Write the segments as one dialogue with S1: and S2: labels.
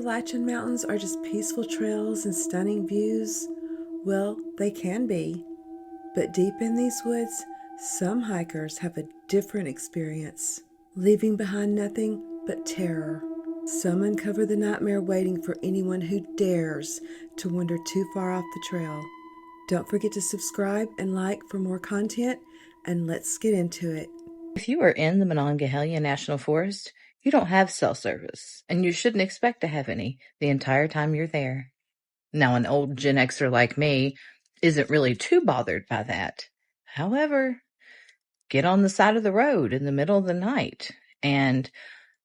S1: Appalachian mountains are just peaceful trails and stunning views? Well, they can be. But deep in these woods, some hikers have a different experience, leaving behind nothing but terror. Some uncover the nightmare waiting for anyone who dares to wander too far off the trail. Don't forget to subscribe and like for more content, and let's get into it.
S2: If you are in the Monongahela National Forest, you don't have cell service, and you shouldn't expect to have any the entire time you're there. Now, an old Gen Xer like me isn't really too bothered by that. However, get on the side of the road in the middle of the night, and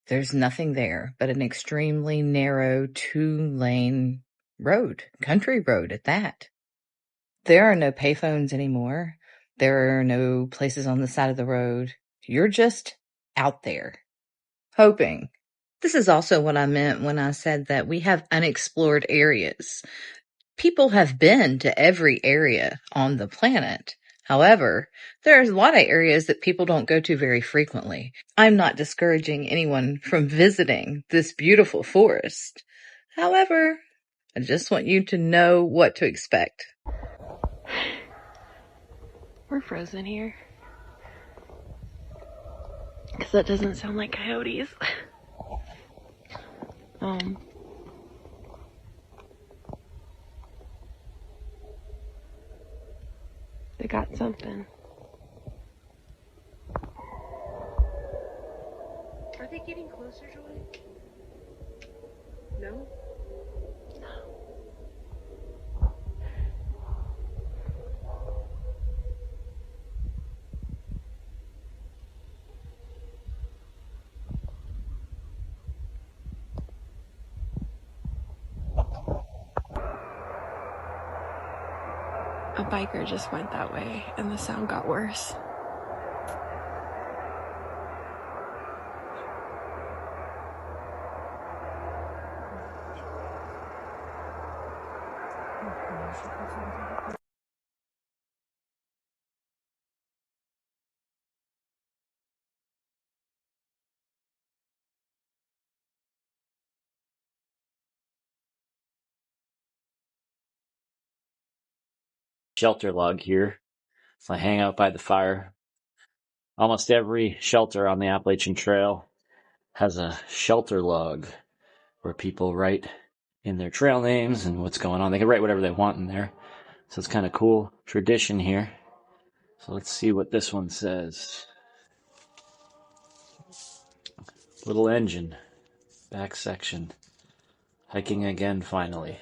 S2: there's nothing there but an extremely narrow 2-lane road, country road at that. There are no payphones anymore. There are no places on the side of the road. You're just out there, hoping. This is also what I meant when I said that we have unexplored areas. People have been to every area on the planet. However, there's a lot of areas that people don't go to very frequently. I'm not discouraging anyone from visiting this beautiful forest. However, I just want you to know what to expect.
S3: We're frozen here. Because that doesn't sound like coyotes. They got something.
S4: Are they getting closer, Joy? No?
S3: A biker just went that way, and the sound got worse.
S5: Shelter log here. So I hang out by the fire. Almost every shelter on the Appalachian Trail has a shelter log where people write in their trail names and what's going on. They can write whatever they want in there. So it's kind of cool tradition here. So let's see what this one says. Little engine. Back section. Hiking again finally.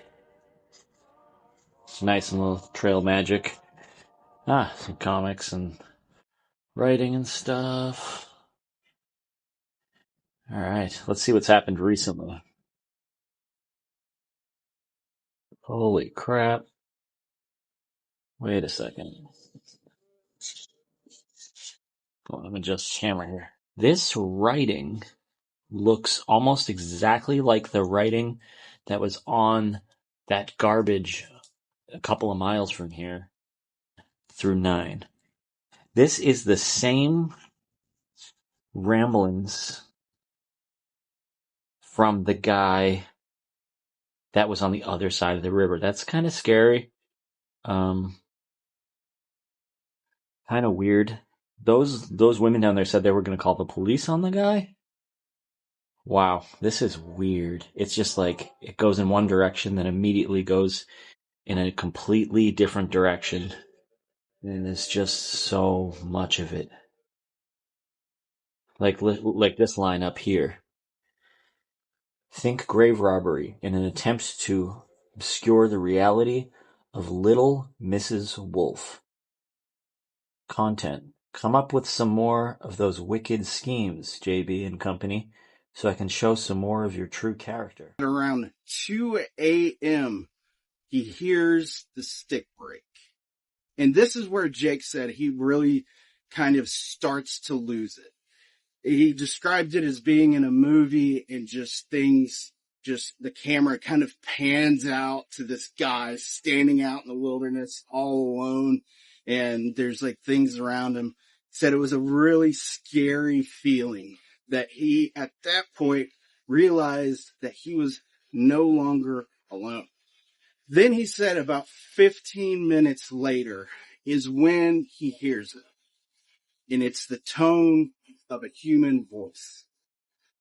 S5: Nice and little trail magic. Some comics and writing and stuff. Alright, let's see what's happened recently. Holy crap. Wait a second. Let me adjust the camera here. This writing looks almost exactly like the writing that was on that garbage a couple of miles from here through 9. This is the same ramblings from the guy that was on the other side of the river. That's kind of scary. Kind of weird. Those women down there said they were going to call the police on the guy. Wow, this is weird. It's just like it goes in one direction, then immediately goes in a completely different direction. And there's just so much of it. Like this line up here. Think grave robbery in an attempt to obscure the reality of Little Mrs. Wolf. Content. Come up with some more of those wicked schemes, JB and company, so I can show some more of your true character.
S6: At around 2 a.m., he hears the stick break. And this is where Jake said he really kind of starts to lose it. He described it as being in a movie and just the camera kind of pans out to this guy standing out in the wilderness all alone. And there's like things around him. Said it was a really scary feeling that he, at that point, realized that he was no longer alone. Then he said about 15 minutes later is when he hears it. And it's the tone of a human voice.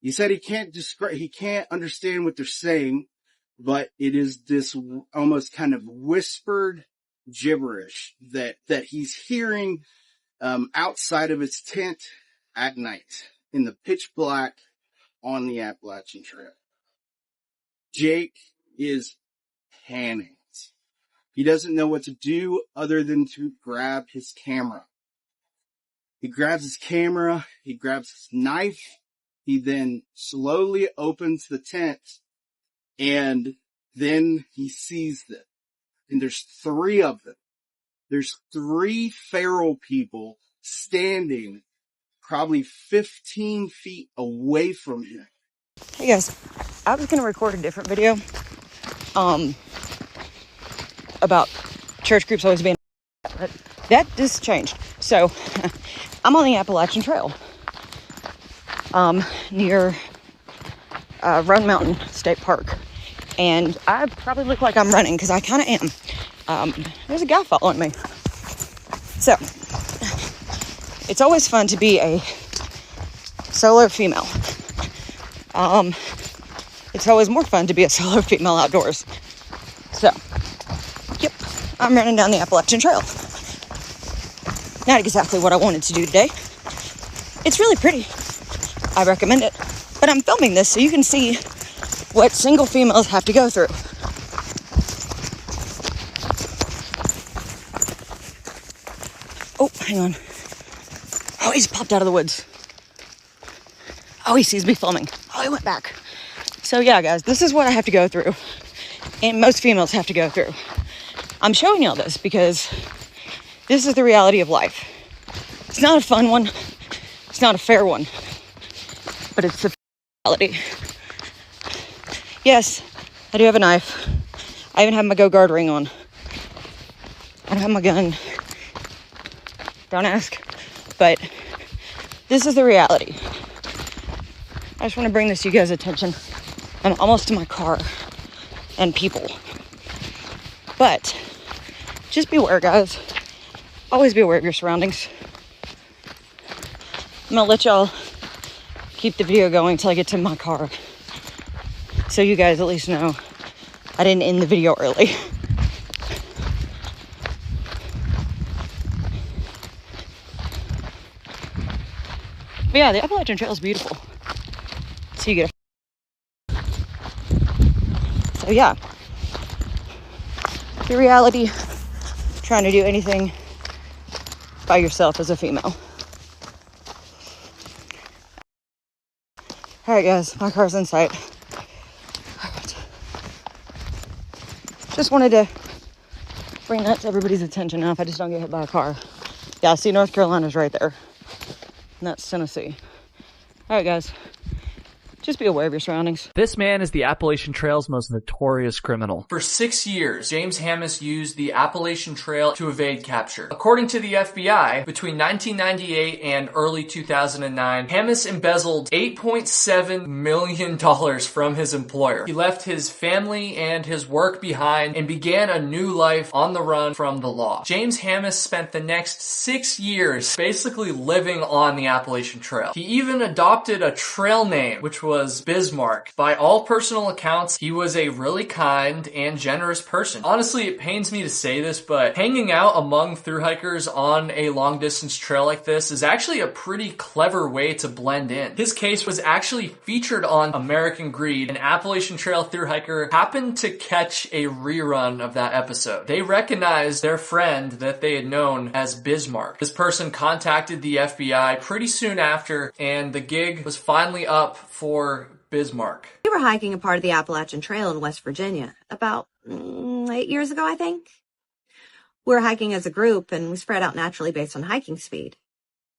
S6: He said he can't understand what they're saying, but it is this almost kind of whispered gibberish that he's hearing outside of his tent at night in the pitch black on the Appalachian Trail. Jake is panicked. He doesn't know what to do other than to grab his camera. He grabs his camera, he grabs his knife, he then slowly opens the tent, and then he sees them. And there's 3 of them. There's 3 feral people standing probably 15 feet away from him.
S7: Hey guys, I was going to record a different video about church groups always being, but that just changed. So I'm on the Appalachian Trail near Roan Mountain State Park, and I probably look like I'm running because I kind of am. There's a guy following me. So it's always fun to be a solo female. It's always more fun to be a solo female outdoors. So, yep, I'm running down the Appalachian Trail. Not exactly what I wanted to do today. It's really pretty. I recommend it. But I'm filming this so you can see what single females have to go through. Oh, hang on. Oh, he's popped out of the woods. Oh, he sees me filming. Oh, he went back. So yeah, guys, this is what I have to go through. And most females have to go through. I'm showing y'all this because this is the reality of life. It's not a fun one. It's not a fair one. But it's the reality. Yes, I do have a knife. I even have my Go Guard ring on. I don't have my gun. Don't ask. But this is the reality. I just want to bring this to you guys' attention. I'm almost to my car and people. But just beware, guys. Always be aware of your surroundings. I'm going to let y'all keep the video going until I get to my car. So you guys at least know I didn't end the video early. But yeah, the Appalachian Trail is beautiful. So you get so yeah, the reality, trying to do anything by yourself as a female. All right, guys, my car's in sight. All right. Just wanted to bring that to everybody's attention now if I just don't get hit by a car. Yeah, see, North Carolina's right there. And that's Tennessee. All right, guys. Just be aware of your surroundings.
S8: This man is the Appalachian Trail's most notorious criminal.
S9: For 6 years, James Hammis used the Appalachian Trail to evade capture. According to the FBI, between 1998 and early 2009, Hammis embezzled $8.7 million from his employer. He left his family and his work behind and began a new life on the run from the law. James Hammis spent the next 6 years basically living on the Appalachian Trail. He even adopted a trail name, which was Bismarck. By all personal accounts, he was a really kind and generous person. Honestly, it pains me to say this, but hanging out among thru hikers on a long distance trail like this is actually a pretty clever way to blend in. His case was actually featured on American Greed. An Appalachian Trail thru hiker happened to catch a rerun of that episode. They recognized their friend that they had known as Bismarck. This person contacted the FBI pretty soon after, and the gig was finally up for Bismarck.
S10: We were hiking a part of the Appalachian Trail in West Virginia about 8 years ago, I think. We were hiking as a group, and we spread out naturally based on hiking speed.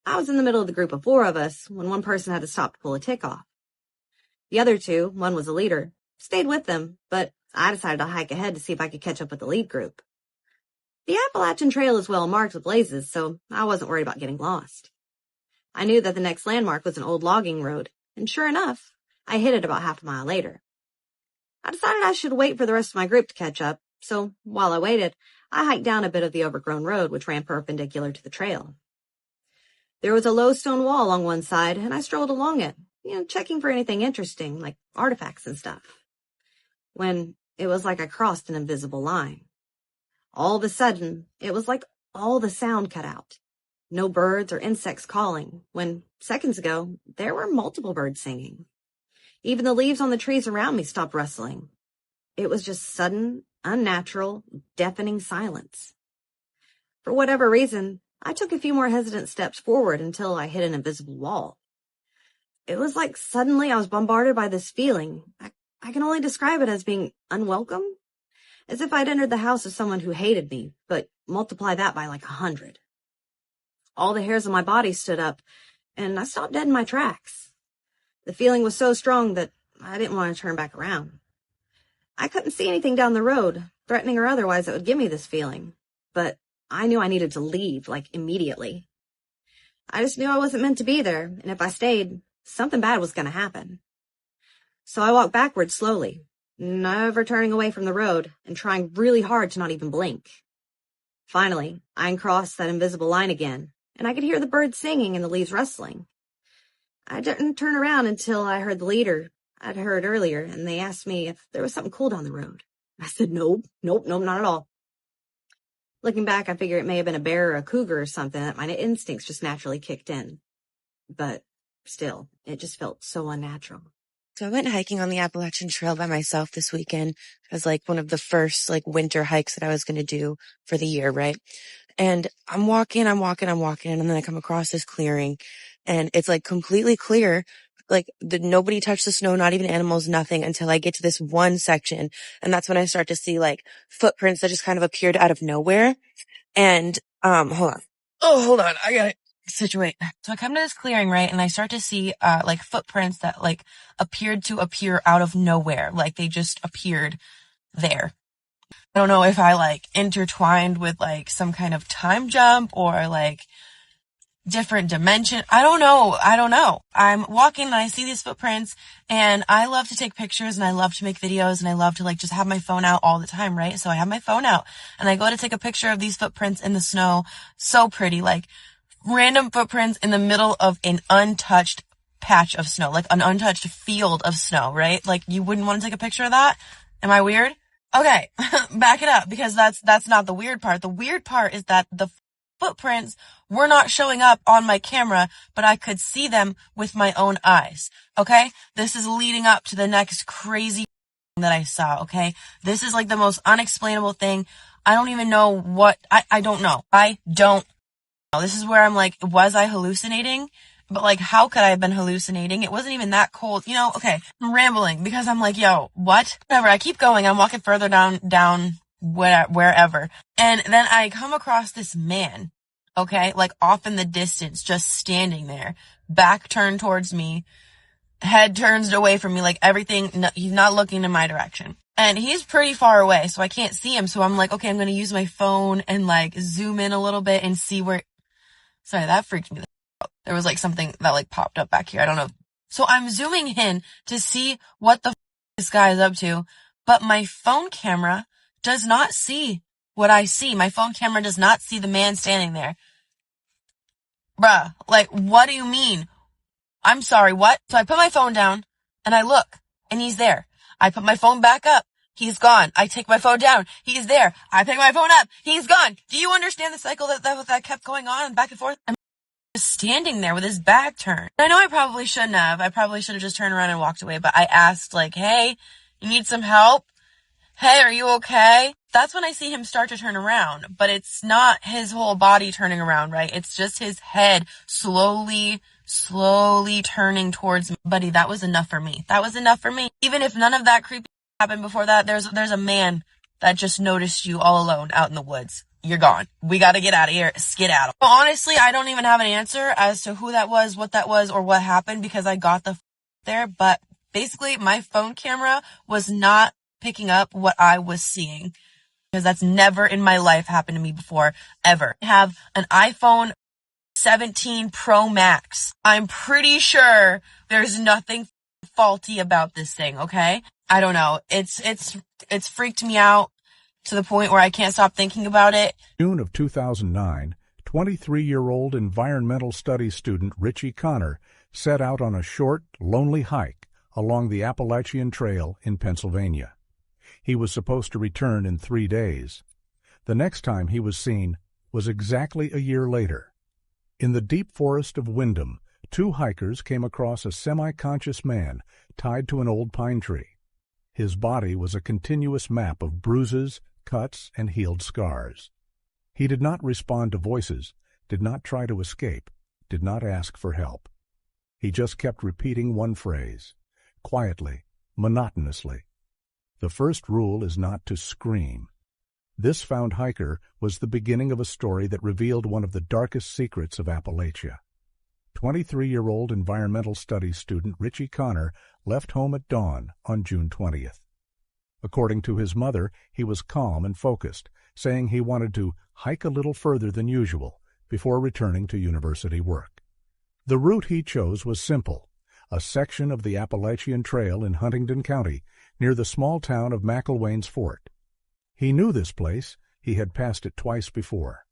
S10: I was in the middle of the group of 4 of us when one person had to stop to pull a tick off. The other 2, one was a leader, stayed with them, but I decided to hike ahead to see if I could catch up with the lead group. The Appalachian Trail is well marked with blazes, so I wasn't worried about getting lost. I knew that the next landmark was an old logging road, and sure enough, I hit it about half a mile later. I decided I should wait for the rest of my group to catch up, so while I waited, I hiked down a bit of the overgrown road which ran perpendicular to the trail. There was a low stone wall along one side, and I strolled along it, checking for anything interesting, like artifacts and stuff. When it was like I crossed an invisible line. All of a sudden, it was like all the sound cut out. No birds or insects calling, when seconds ago, there were multiple birds singing. Even the leaves on the trees around me stopped rustling. It was just sudden, unnatural, deafening silence. For whatever reason, I took a few more hesitant steps forward until I hit an invisible wall. It was like suddenly I was bombarded by this feeling. I can only describe it as being unwelcome, as if I'd entered the house of someone who hated me, but multiply that by like 100. All the hairs on my body stood up, and I stopped dead in my tracks. The feeling was so strong that I didn't want to turn back around. I couldn't see anything down the road, threatening or otherwise, that would give me this feeling, but I knew I needed to leave, like immediately. I just knew I wasn't meant to be there, and if I stayed, something bad was going to happen. So I walked backwards slowly, never turning away from the road and trying really hard to not even blink. Finally, I crossed that invisible line again, and I could hear the birds singing and the leaves rustling. I didn't turn around until I heard the leader I'd heard earlier, and they asked me if there was something cool down the road. I said, nope, not at all. Looking back, I figure it may have been a bear or a cougar or something that my instincts just naturally kicked in. But still, it just felt so unnatural.
S11: So I went hiking on the Appalachian Trail by myself this weekend as like one of the first like winter hikes that I was going to do for the year, right? And I'm walking, and then I come across this clearing, and it's like completely clear. Like nobody touched the snow, not even animals, nothing, until I get to this one section. And that's when I start to see like footprints that just kind of appeared out of nowhere. And, hold on. I gotta situate. So I come to this clearing, right? And I start to see, like footprints that like appeared to appear out of nowhere. Like they just appeared there. I don't know if I like intertwined with like some kind of time jump or like different dimension. I don't know. I'm walking and I see these footprints, and I love to take pictures and I love to make videos and I love to like just have my phone out all the time, right? So I have my phone out and I go to take a picture of these footprints in the snow. So pretty, like random footprints in the middle of an untouched patch of snow, like an untouched field of snow, right? Like you wouldn't want to take a picture of that? Am I weird? Okay, back it up, because that's not the weird part. The weird part is that the footprints were not showing up on my camera, but I could see them with my own eyes. Okay? This is leading up to the next crazy that I saw. Okay? This is like the most unexplainable thing. I don't even know what, I don't know. This is where I'm like, was I hallucinating? But like, how could I have been hallucinating? It wasn't even that cold, okay. I'm rambling because I'm like, yo, what? Whatever. I keep going. I'm walking further down wherever. And then I come across this man, okay, like off in the distance, just standing there, back turned towards me, head turns away from me, like everything, no, he's not looking in my direction. And he's pretty far away, so I can't see him. So I'm like, okay, I'm going to use my phone and like zoom in a little bit and see where, sorry, that freaked me. There was like something that like popped up back here. I don't know. So I'm zooming in to see what the this guy is up to, but my phone camera does not see what I see. My phone camera does not see the man standing there. Bruh, like, what do you mean? I'm sorry, what? So I put my phone down and I look and he's there. I put my phone back up. He's gone. I take my phone down. He's there. I pick my phone up. He's gone. Do you understand the cycle that kept going on back and forth? I'm just standing there with his back turned. I know I probably shouldn't have. I probably should have just turned around and walked away, but I asked like, hey, you need some help? Hey, are you okay? That's when I see him start to turn around, but it's not his whole body turning around, right? It's just his head slowly turning towards me. Buddy, that was enough for me. Even if none of that creepy happened before that, there's a man that just noticed you all alone out in the woods. You're gone. We got to get out of here. Skedaddle. Well, honestly, I don't even have an answer as to who that was, what that was, or what happened because I got the there. But basically, my phone camera was not picking up what I was seeing because that's never in my life happened to me before, ever. I have an iPhone 17 Pro Max. I'm pretty sure there's nothing faulty about this thing, okay? I don't know. It's freaked me out to the point where I can't stop thinking about it.
S12: June of 2009, 23-year-old environmental studies student Richie Connor set out on a short, lonely hike along the Appalachian Trail in Pennsylvania. He was supposed to return in 3 days. The next time he was seen was exactly a year later. In the deep forest of Windham, 2 hikers came across a semi-conscious man tied to an old pine tree. His body was a continuous map of bruises, cuts, and healed scars. He did not respond to voices, did not try to escape, did not ask for help. He just kept repeating one phrase, quietly, monotonously. The first rule is not to scream. This found hiker was the beginning of a story that revealed one of the darkest secrets of Appalachia. 23-year-old environmental studies student Richie Connor left home at dawn on June 20th. According to his mother, he was calm and focused, saying he wanted to hike a little further than usual before returning to university work. The route he chose was simple, a section of the Appalachian Trail in Huntingdon County near the small town of McIlwain's Fort. He knew this place. He had passed it twice before.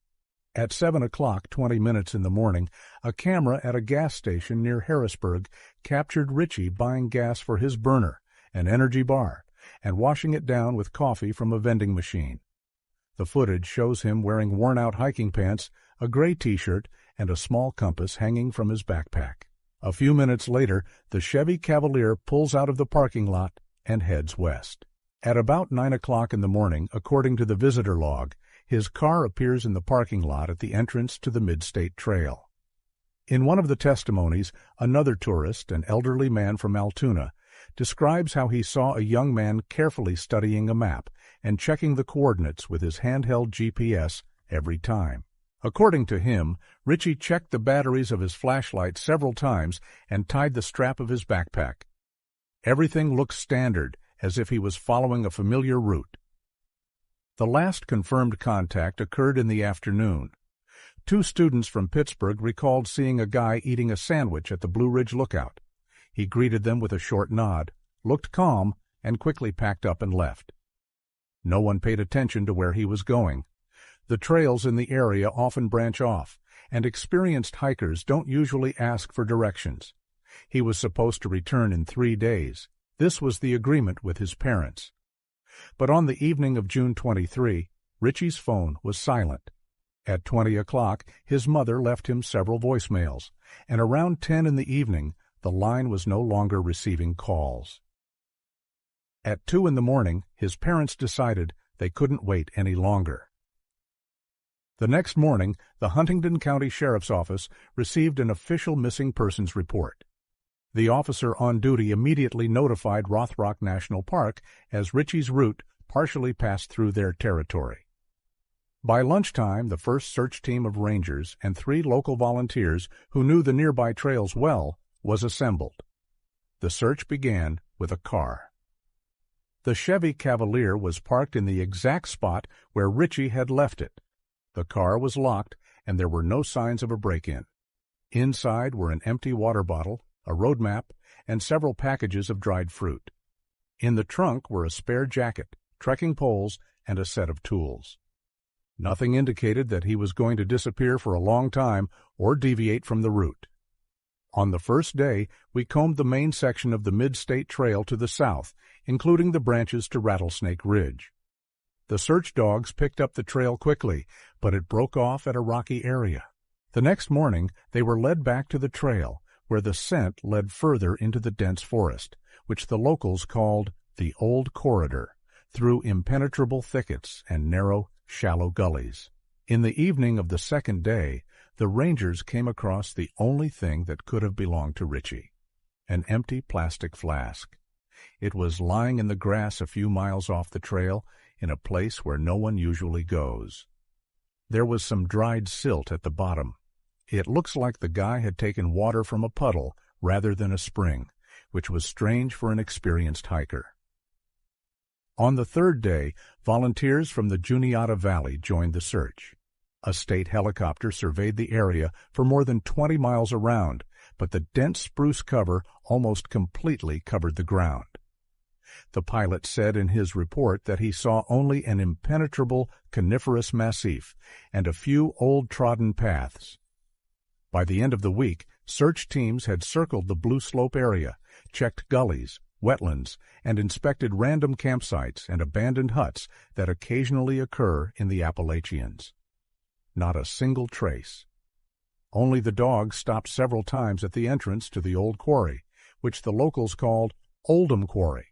S12: At 7 o'clock, 20 minutes in the morning, a camera at a gas station near Harrisburg captured Richie buying gas for his burner, an energy bar, and washing it down with coffee from a vending machine. The footage shows him wearing worn-out hiking pants, a gray T-shirt, and a small compass hanging from his backpack. A few minutes later, the Chevy Cavalier pulls out of the parking lot and heads west. At about 9 o'clock in the morning, according to the visitor log, his car appears in the parking lot at the entrance to the Mid-State Trail. In one of the testimonies, another tourist, an elderly man from Altoona, describes how he saw a young man carefully studying a map and checking the coordinates with his handheld GPS every time. According to him, Richie checked the batteries of his flashlight several times and tied the strap of his backpack. Everything looked standard, as if he was following a familiar route. The last confirmed contact occurred in the afternoon. 2 students from Pittsburgh recalled seeing a guy eating a sandwich at the Blue Ridge Lookout. He greeted them with a short nod, looked calm, and quickly packed up and left. No one paid attention to where he was going. The trails in the area often branch off, and experienced hikers don't usually ask for directions. He was supposed to return in 3 days. This was the agreement with his parents. But on the evening of June 23, Richie's phone was silent. At 20 o'clock, his mother left him several voicemails, and around 10 in the evening, the line was no longer receiving calls. At 2 in the morning, his parents decided they couldn't wait any longer. The next morning, the Huntingdon County Sheriff's Office received an official missing persons report. The officer on duty immediately notified Rothrock National Park as Richie's route partially passed through their territory. By lunchtime, the first search team of rangers and 3 local volunteers who knew the nearby trails well was assembled. The search began with a car. The Chevy Cavalier was parked in the exact spot where Richie had left it. The car was locked, and there were no signs of a break-in. Inside were an empty water bottle, a road map, and several packages of dried fruit. In the trunk were a spare jacket, trekking poles, and a set of tools. Nothing indicated that he was going to disappear for a long time or deviate from the route. On the first day, we combed the main section of the Mid-State Trail to the south, including the branches to Rattlesnake Ridge. The search dogs picked up the trail quickly, but it broke off at a rocky area. The next morning, they were led back to the trail, where the scent led further into the dense forest, which the locals called the Old Corridor, through impenetrable thickets and narrow, shallow gullies. In the evening of the second day, the rangers came across the only thing that could have belonged to Richie, an empty plastic flask. It was lying in the grass a few miles off the trail, in a place where no one usually goes. There was some dried silt at the bottom. It looks like the guy had taken water from a puddle rather than a spring, which was strange for an experienced hiker. On the third day, volunteers from the Juniata Valley joined the search. A state helicopter surveyed the area for more than 20 miles around, but the dense spruce cover almost completely covered the ground. The pilot said in his report that he saw only an impenetrable coniferous massif and a few old-trodden paths. By the end of the week, search teams had circled the Blue Slope area, checked gullies, wetlands, and inspected random campsites and abandoned huts that occasionally occur in the Appalachians. Not a single trace. Only the dogs stopped several times at the entrance to the old quarry, which the locals called Oldham Quarry.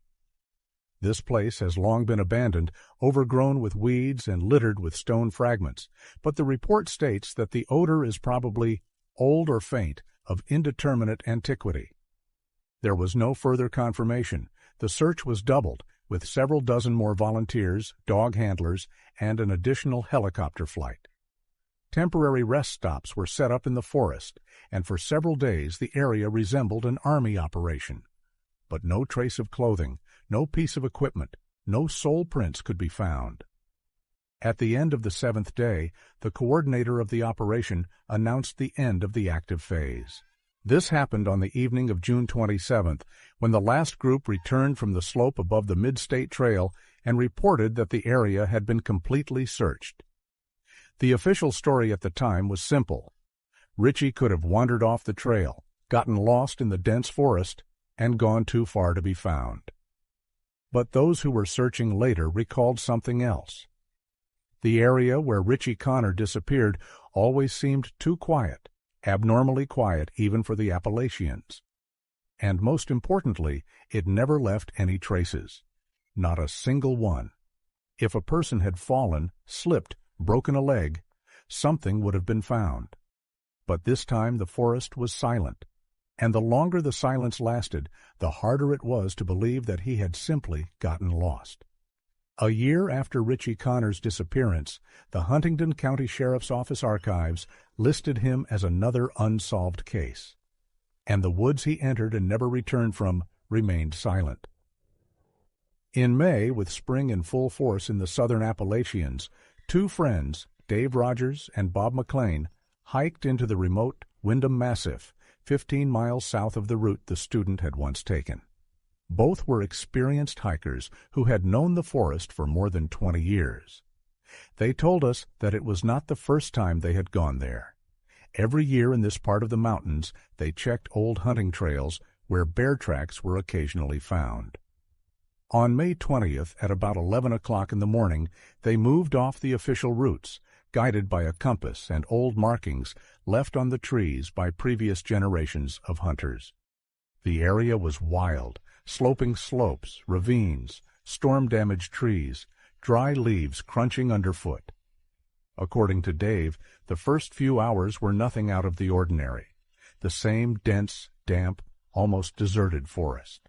S12: This place has long been abandoned, overgrown with weeds and littered with stone fragments, but the report states that the odor is probably old or faint, of indeterminate antiquity. There was no further confirmation. The search was doubled, with several dozen more volunteers, dog handlers, and an additional helicopter flight. Temporary rest stops were set up in the forest, and for several days the area resembled an army operation. But no trace of clothing, no piece of equipment, no sole prints could be found. At the end of the 7th day, the coordinator of the operation announced the end of the active phase. This happened on the evening of June 27th, when the last group returned from the slope above the Mid-State Trail and reported that the area had been completely searched. The official story at the time was simple. Richie could have wandered off the trail, gotten lost in the dense forest, and gone too far to be found. But those who were searching later recalled something else. The area where Richie Connor disappeared always seemed too quiet, abnormally quiet even for the Appalachians. And most importantly, it never left any traces. Not a single one. If a person had fallen, slipped, broken a leg, something would have been found. But this time the forest was silent, and the longer the silence lasted, the harder it was to believe that he had simply gotten lost. A year after Richie Connor's disappearance, the Huntingdon County Sheriff's Office archives listed him as another unsolved case, and the woods he entered and never returned from remained silent. In May, with spring in full force in the southern Appalachians, two friends, Dave Rogers and Bob McLean, hiked into the remote Windham Massif, 15 miles south of the route the student had once taken. Both were experienced hikers who had known the forest for more than 20 years. They told us that it was not the first time they had gone there. Every year in this part of the mountains, they checked old hunting trails where bear tracks were occasionally found. On May 20th, at about 11 o'clock in the morning, they moved off the official routes, guided by a compass and old markings left on the trees by previous generations of hunters. The area was wild, sloping slopes, ravines, storm-damaged trees, dry leaves crunching underfoot. According to Dave, the first few hours were nothing out of the ordinary, the same dense, damp, almost deserted forest.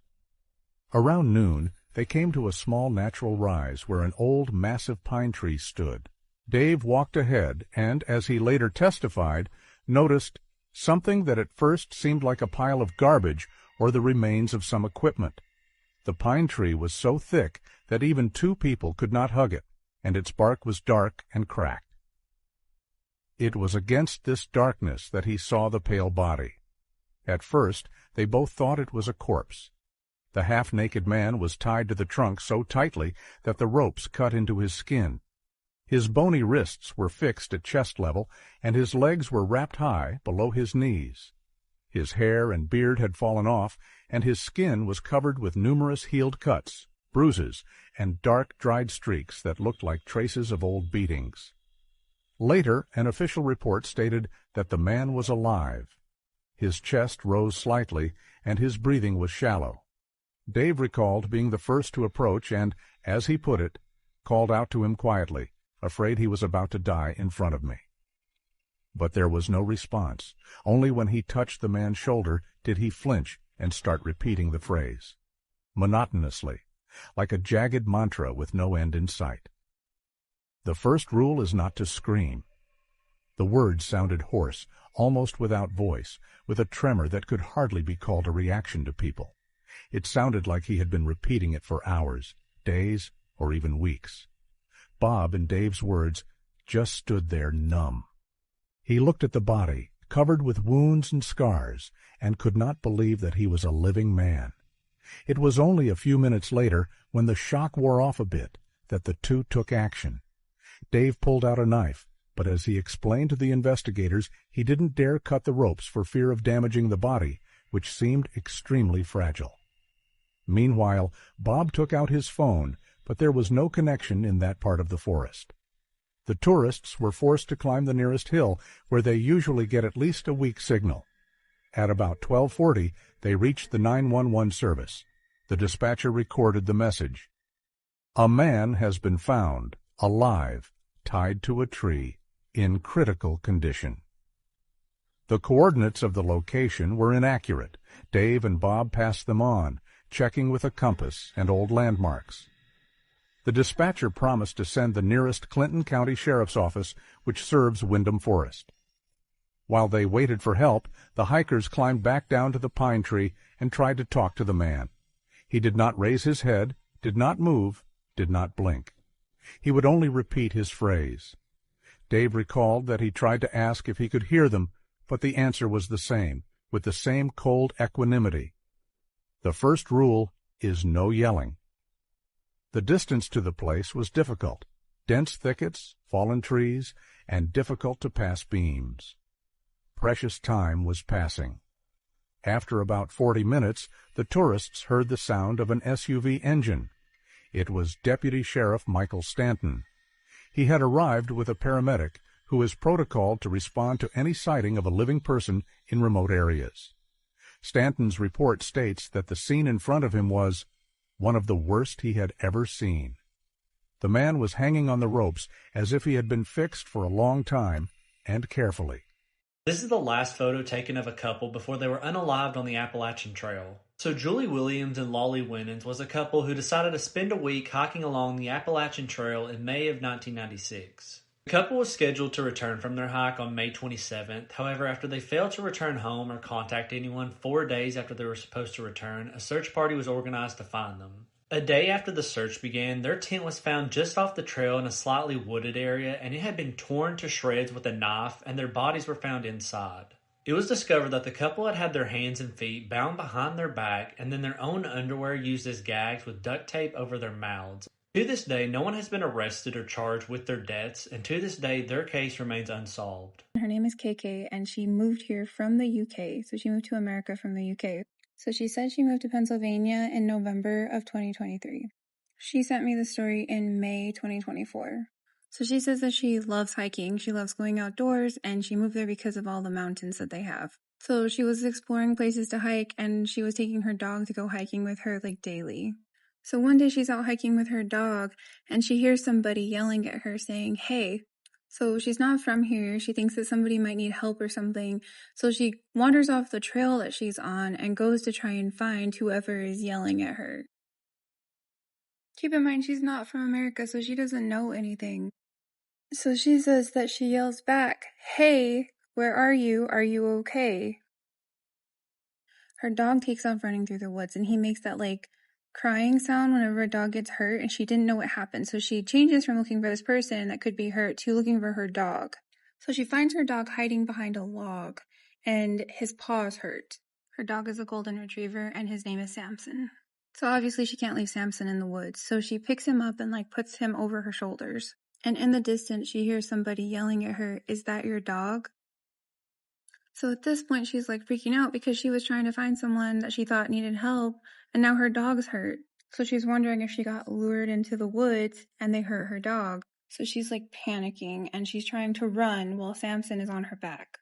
S12: Around noon, they came to a small natural rise where an old, massive pine tree stood. Dave walked ahead and, as he later testified, noticed something that at first seemed like a pile of garbage or the remains of some equipment. The pine tree was so thick that even two people could not hug it, and its bark was dark and cracked. It was against this darkness that he saw the pale body. At first, they both thought it was a corpse. The half-naked man was tied to the trunk so tightly that the ropes cut into his skin. His bony wrists were fixed at chest level, and his legs were wrapped high below his knees. His hair and beard had fallen off, and his skin was covered with numerous healed cuts, bruises, and dark, dried streaks that looked like traces of old beatings. Later, an official report stated that the man was alive. His chest rose slightly, and his breathing was shallow. Dave recalled being the first to approach and, as he put it, called out to him quietly, afraid he was about to die in front of me. But there was no response. Only when he touched the man's shoulder did he flinch and start repeating the phrase, monotonously, like a jagged mantra with no end in sight. The first rule is not to scream. The words sounded hoarse, almost without voice, with a tremor that could hardly be called a reaction to people. It sounded like he had been repeating it for hours, days, or even weeks. Bob, in Dave's words, just stood there numb. He looked at the body, covered with wounds and scars, and could not believe that he was a living man. It was only a few minutes later, when the shock wore off a bit, that the two took action. Dave pulled out a knife, but as he explained to the investigators, he didn't dare cut the ropes for fear of damaging the body, which seemed extremely fragile. Meanwhile, Bob took out his phone, but there was no connection in that part of the forest. The tourists were forced to climb the nearest hill, where they usually get at least a weak signal. At about 12:40, they reached the 911 service. The dispatcher recorded the message. "A man has been found, alive, tied to a tree, in critical condition." The coordinates of the location were inaccurate. Dave and Bob passed them on, checking with a compass and old landmarks. The dispatcher promised to send the nearest Clinton County Sheriff's Office, which serves Windham Forest. While they waited for help, the hikers climbed back down to the pine tree and tried to talk to the man. He did not raise his head, did not move, did not blink. He would only repeat his phrase. Dave recalled that he tried to ask if he could hear them, but the answer was the same, with the same cold equanimity. The first rule is no yelling. The distance to the place was difficult, dense thickets, fallen trees, and difficult to pass beams. Precious time was passing. After about 40 minutes, the tourists heard the sound of an SUV engine. It was Deputy Sheriff Michael Stanton. He had arrived with a paramedic who is protocoled to respond to any sighting of a living person in remote areas. Stanton's report states that the scene in front of him was one of the worst he had ever seen. The man was hanging on the ropes as if he had been fixed for a long time and carefully.
S13: This is the last photo taken of a couple before they were unalived on the Appalachian Trail. So Julie Williams and Lolly Winans was a couple who decided to spend a week hiking along the Appalachian Trail in May of 1996. The couple was scheduled to return from their hike on May 27th. However, after they failed to return home or contact anyone 4 days after they were supposed to return, a search party was organized to find them. A day after the search began, their tent was found just off the trail in a slightly wooded area, and it had been torn to shreds with a knife, and their bodies were found inside. It was discovered that the couple had had their hands and feet bound behind their back, and then their own underwear used as gags with duct tape over their mouths. To this day, no one has been arrested or charged with their deaths, and to this day, their case remains unsolved.
S14: Her name is KK, and she moved here from the UK, so she moved to America from the UK. So she said she moved to Pennsylvania in November of 2023. She sent me the story in May 2024. So she says that she loves hiking, she loves going outdoors, and she moved there because of all the mountains that they have. So she was exploring places to hike, and she was taking her dog to go hiking with her like daily. So one day she's out hiking with her dog, and she hears somebody yelling at her saying, "Hey." So she's not from here. She thinks that somebody might need help or something. So she wanders off the trail that she's on and goes to try and find whoever is yelling at her. Keep in mind, she's not from America, so she doesn't know anything. So she says that she yells back, "Hey, where are you? Are you okay?" Her dog takes off running through the woods, and he makes that like crying sound whenever a dog gets hurt, and she didn't know what happened. So she changes from looking for this person that could be hurt to looking for her dog. So she finds her dog hiding behind a log, and his paw is hurt. Her dog is a golden retriever, and his name is Samson. So obviously she can't leave Samson in the woods. So she picks him up and like puts him over her shoulders. And in the distance, she hears somebody yelling at her, "Is that your dog?" So at this point, she's like freaking out because she was trying to find someone that she thought needed help, and now her dog's hurt. So she's wondering if she got lured into the woods and they hurt her dog. So she's like panicking, and she's trying to run while Samson is on her back.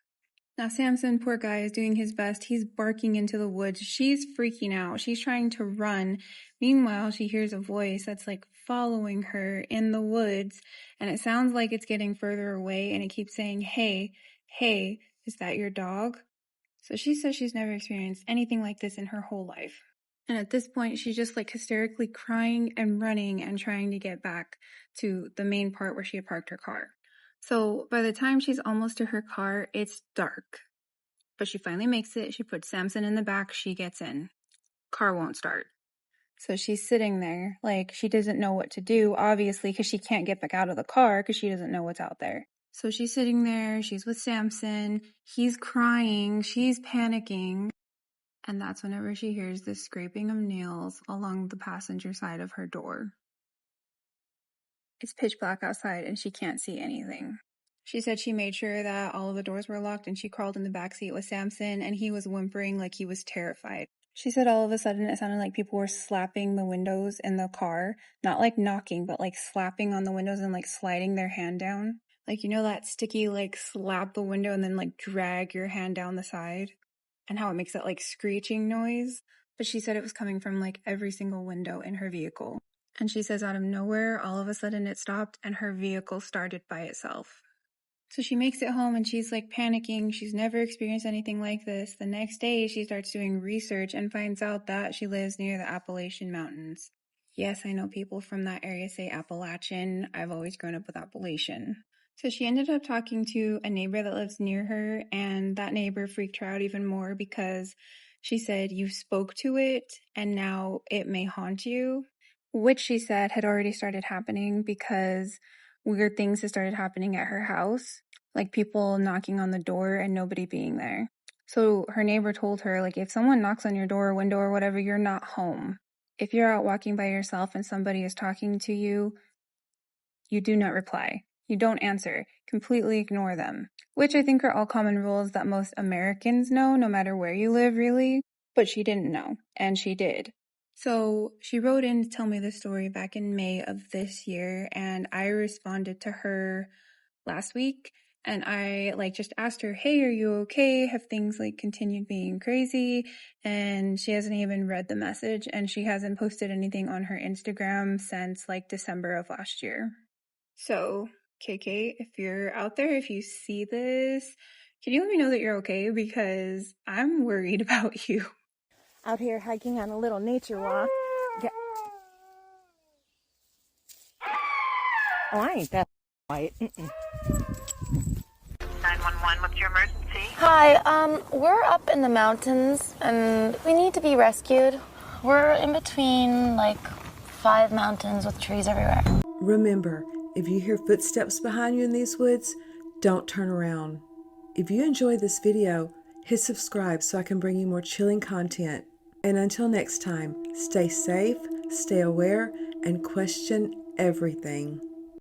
S14: Now Samson, poor guy, is doing his best. He's barking into the woods. She's freaking out. She's trying to run. Meanwhile, she hears a voice that's like following her in the woods, and it sounds like it's getting further away, and it keeps saying, "Hey, hey, is that your dog?" So she says she's never experienced anything like this in her whole life. And at this point, she's just like hysterically crying and running and trying to get back to the main part where she had parked her car. So by the time she's almost to her car, it's dark. But she finally makes it. She puts Samson in the back. She gets in. Car won't start. So she's sitting there like she doesn't know what to do, obviously, because she can't get back out of the car because she doesn't know what's out there. So she's sitting there. She's with Samson. He's crying. She's panicking. And that's whenever she hears the scraping of nails along the passenger side of her door. It's pitch black outside and she can't see anything. She said she made sure that all of the doors were locked and she crawled in the backseat with Samson and he was whimpering like he was terrified. She said all of a sudden it sounded like people were slapping the windows in the car. Not like knocking, but like slapping on the windows and like sliding their hand down. Like, you know that sticky like slap the window and then like drag your hand down the side? And how it makes that like screeching noise. But she said it was coming from like every single window in her vehicle. And she says out of nowhere, all of a sudden it stopped and her vehicle started by itself. So she makes it home and she's like panicking. She's never experienced anything like this. The next day she starts doing research and finds out that she lives near the Appalachian Mountains. Yes, I know people from that area say Appalachian. I've always grown up with Appalachian. So she ended up talking to a neighbor that lives near her, and that neighbor freaked her out even more because she said, you spoke to it and now it may haunt you, which she said had already started happening because weird things had started happening at her house, like people knocking on the door and nobody being there. So her neighbor told her, like, if someone knocks on your door or window or whatever, you're not home. If you're out walking by yourself and somebody is talking to you, you do not reply. You don't answer. Completely ignore them. Which I think are all common rules that most Americans know, no matter where you live, really. But she didn't know, and she did. So she wrote in to tell me the story back in May of this year, and I responded to her last week. And I just asked her, hey, are you okay? Have things continued being crazy? And she hasn't even read the message, and she hasn't posted anything on her Instagram since December of last year. So, KK, if you're out there, if you see this, can you let me know that you're okay? Because I'm worried about you.
S15: Out here hiking on a little nature walk. Yeah. Oh, I ain't that white.
S16: 911, what's your emergency?
S11: Hi, we're up in the mountains and we need to be rescued. We're in between 5 mountains with trees everywhere.
S1: Remember, if you hear footsteps behind you in these woods, don't turn around. If you enjoyed this video, hit subscribe so I can bring you more chilling content. And until next time, stay safe, stay aware, and question everything.